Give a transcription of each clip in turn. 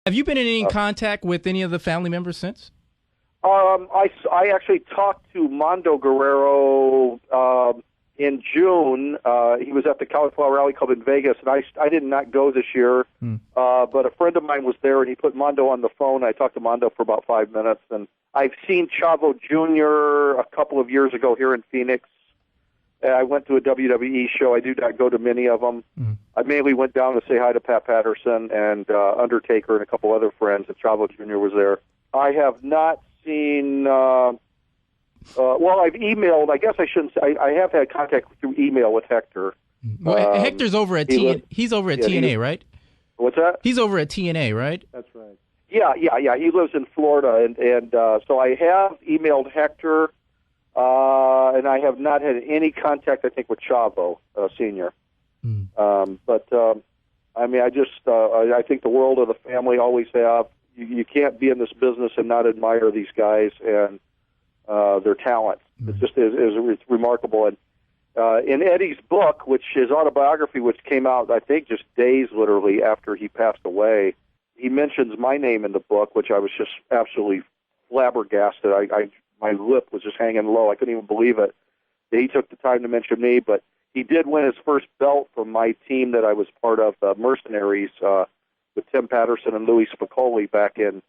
Have you been in any contact with any of the family members since? I actually talked to Mondo Guerrero in June. He was at the Cauliflower Rally Club in Vegas, and I did not go this year. But a friend of mine was there, and he put Mondo on the phone. I talked to Mondo for about 5 minutes, and I've seen Chavo Jr. a couple of years ago here in Phoenix. I went to a WWE show. I do not go to many of them. I mainly went down to say hi to Pat Patterson and Undertaker and a couple other friends, and Chavo Jr. was there. I have not seen... well, I've emailed. I guess I shouldn't say. I have had contact through email with Hector. Well, Hector's over at he's over at TNA, right? What's that? He's over at TNA, right? That's right. Yeah. He lives in Florida, and so I have emailed Hector, and I have not had any contact, I think, with Chavo Senior. But I mean, I think the world of the family always have. You can't be in this business and not admire these guys and their talent. It just is remarkable. And in Eddie's book, which his autobiography, which came out, I think, just days literally after he passed away, he mentions my name in the book, which I was just absolutely flabbergasted. My lip was just hanging low. I couldn't even believe it. He took the time to mention me, but he did win his first belt from my team that I was part of, Mercenaries, with Tim Patterson and Louis Spicoli back in,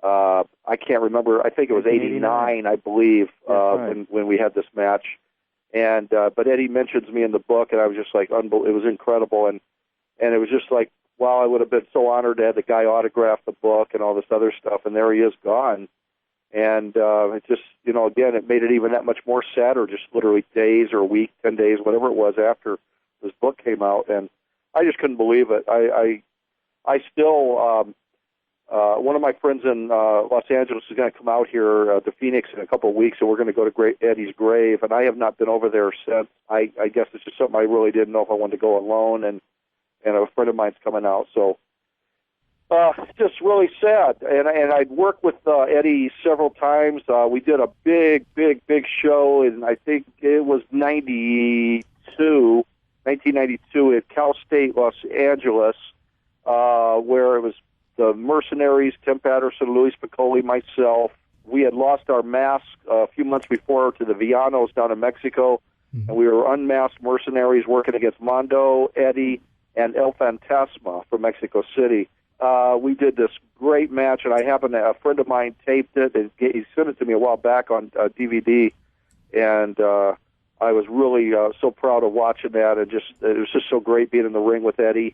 I can't remember, I think it was 89, I believe, when we had this match. And but Eddie mentions me in the book, and I was just like, it was incredible. And it was just like, wow, I would have been so honored to have the guy autograph the book and all this other stuff, and there he is gone. And it just, again, it made it even that much more sadder, just literally days or a week, 10 days, whatever it was after this book came out. And I just couldn't believe it. I still, one of my friends in Los Angeles is going to come out here to Phoenix in a couple of weeks, and we're going to go to Eddie's grave, and I have not been over there since. I guess it's just something I really didn't know if I wanted to go alone, and a friend of mine's coming out, so it's just really sad. And I'd worked with Eddie several times. We did a big show, and I think it was 1992 at Cal State, Los Angeles, where it was the Mercenaries, Tim Patterson, Louis Spicoli, myself. We had lost our mask a few months before to the Villanos down in Mexico, and we were unmasked mercenaries working against Mondo, Eddie, and El Fantasma from Mexico City. We did this great match, and a friend of mine taped it, and he sent it to me a while back on DVD, and I was really so proud of watching that, and it was just so great being in the ring with Eddie.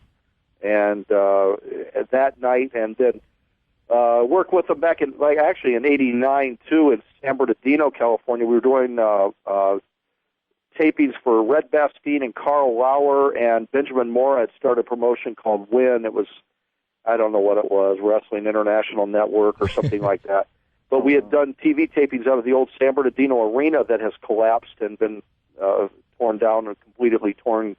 And that night, and then worked with them back in in '89 too in San Bernardino, California. We were doing tapings for Red Bastien and Carl Lauer, and Benjamin Moore had started a promotion called Win. It was, I don't know what it was, Wrestling International Network or something like that. But we had done TV tapings out of the old San Bernardino arena that has collapsed and been torn down and completely torn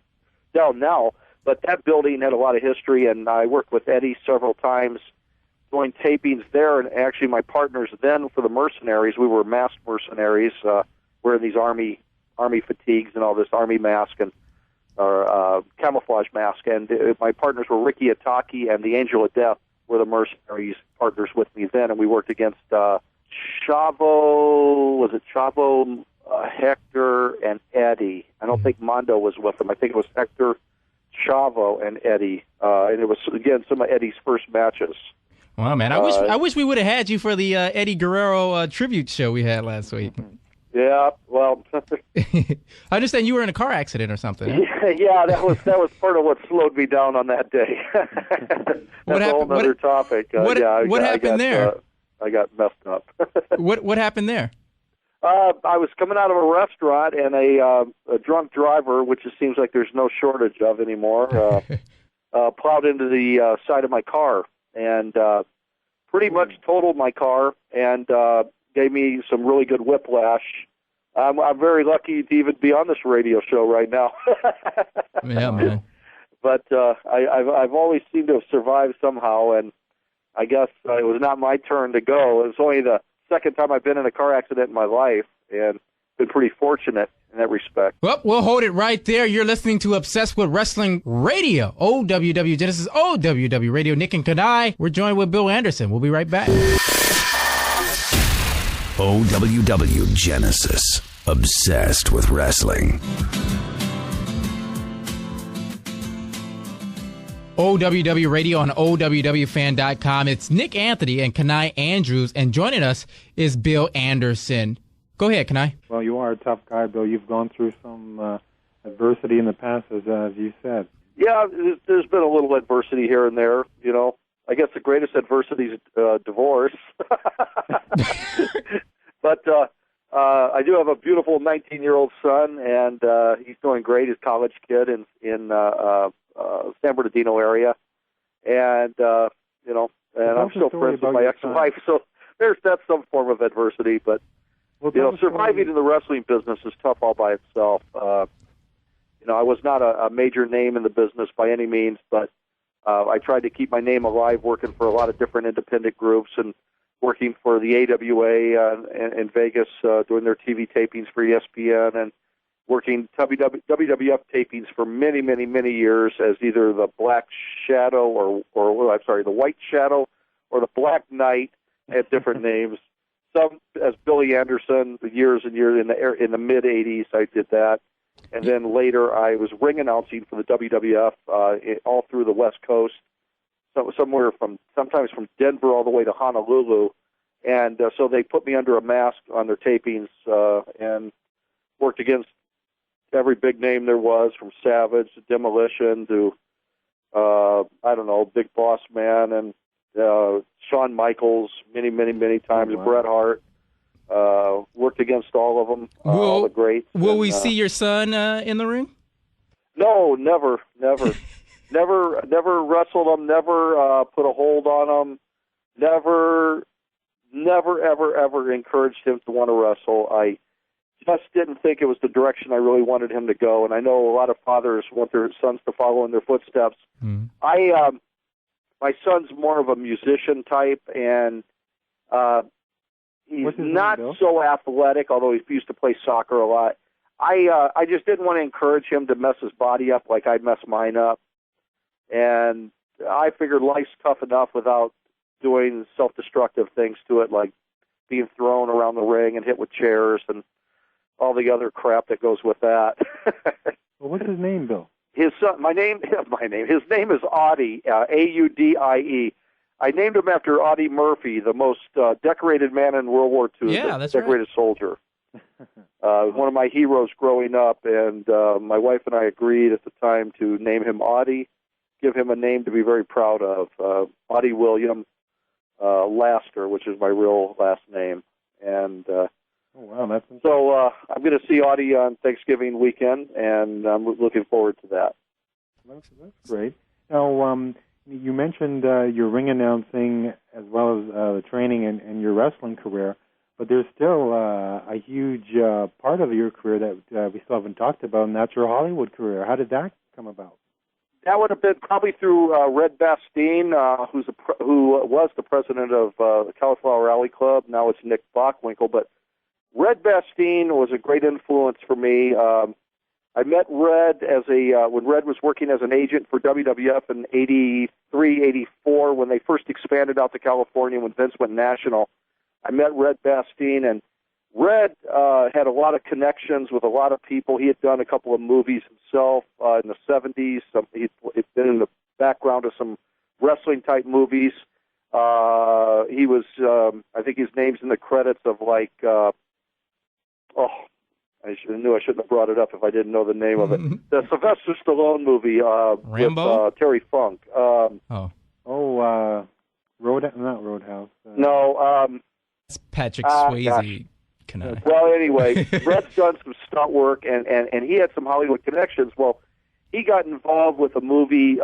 down now. But that building had a lot of history, and I worked with Eddie several times doing tapings there. And actually, my partners then for the Mercenaries, we were masked mercenaries, wearing these army fatigues and all this army mask and camouflage mask. And my partners were Ricky Ataki and the Angel of Death were the Mercenaries partners with me then. And we worked against Chavo, Hector, and Eddie. I don't think Mondo was with them. I think it was Hector, Chavo, and Eddie, and it was again some of Eddie's first matches. Wow, man! I wish we would have had you for the Eddie Guerrero tribute show we had last week. Yeah, well, I understand you were in a car accident or something. Huh? Yeah, that was part of what slowed me down on that day. That's a whole other topic. What happened there? I got messed up. What happened there? I was coming out of a restaurant, and a drunk driver, which it seems like there's no shortage of anymore, plowed into the side of my car and pretty much totaled my car and gave me some really good whiplash. I'm very lucky to even be on this radio show right now. Yeah, man. But I've always seemed to have survived somehow, and I guess it was not my turn to go. It was only the second time I've been in a car accident in my life, and been pretty fortunate. in that respect. Well, we'll hold it right there. You're listening to Obsessed with Wrestling Radio, OWW Genesis, OWW Radio. Nick and Kenai. We're joined with Bill Anderson. We'll be right back. OWW Genesis, Obsessed with Wrestling. OWW Radio on OWWFan.com. It's Nick Anthony and Kenai Andrews, and joining us is Bill Anderson. Go ahead, Kenai. Well, you are a tough guy, Bill. You've gone through some adversity in the past, as you said. Yeah, there's been a little adversity here and there, you know. I guess the greatest adversity is divorce. But I do have a beautiful 19-year-old son, and he's doing great. He's a college kid in San Bernardino area, and you know, and I'm still friends with my ex-wife, so that's some form of adversity. But you know, surviving in the wrestling business is tough all by itself. You know, I was not a major name in the business by any means, but I tried to keep my name alive, working for a lot of different independent groups and working for the AWA in Vegas, doing their TV tapings for ESPN, and working WWF tapings for many, many, many years as either the Black Shadow the White Shadow or the Black Knight, had different names. Some as Billy Anderson, years and years in the mid '80s, I did that, and then later I was ring announcing for the WWF all through the West Coast, sometimes from Denver all the way to Honolulu, and so they put me under a mask on their tapings and worked against every big name there was, from Savage to Demolition to Big Boss Man and Shawn Michaels many, many, many times. Wow. Bret Hart. Worked against all of them, all the greats. Will we see your son in the ring? No, never. Never wrestled him, never put a hold on him, never, ever encouraged him to want to wrestle. I just didn't think it was the direction I really wanted him to go, and I know a lot of fathers want their sons to follow in their footsteps. Mm. My son's more of a musician type, and he's not so athletic, although he used to play soccer a lot. I just didn't want to encourage him to mess his body up like I'd mess mine up. And I figured life's tough enough without doing self-destructive things to it, like being thrown around the ring and hit with chairs and all the other crap that goes with that. Well, what's his name, Bill? His name is Audie, Audie. I named him after Audie Murphy, the most decorated man in World War II. Yeah, that's decorated right. Soldier. One of my heroes growing up, and my wife and I agreed at the time to name him Audie, give him a name to be very proud of, Audie William Laster, which is my real last name. And oh, wow, that's so I'm going to see Audie on Thanksgiving weekend, and I'm looking forward to that. That's great. Now, you mentioned your ring announcing as well as the training and your wrestling career, but there's still a huge part of your career that we still haven't talked about, and that's your Hollywood career. How did that come about? That would have been probably through Red Bastine, who was the president of the Cauliflower Alley Club. Now it's Nick Bockwinkel, but Red Bastine was a great influence for me. I met Red when Red was working as an agent for WWF in '83, '84, when they first expanded out to California, when Vince went national. I met Red Bastine, and Red had a lot of connections with a lot of people. He had done a couple of movies himself in the '70s. He'd been in the background of some wrestling-type movies. He was, I think his name's in the credits of I knew I shouldn't have brought it up if I didn't know the name of it. The Sylvester Stallone movie Rambo? With Terry Funk. Not Roadhouse. It's Patrick Swayze. Well, anyway, Red's done some stunt work, and he had some Hollywood connections. Well, he got involved with a movie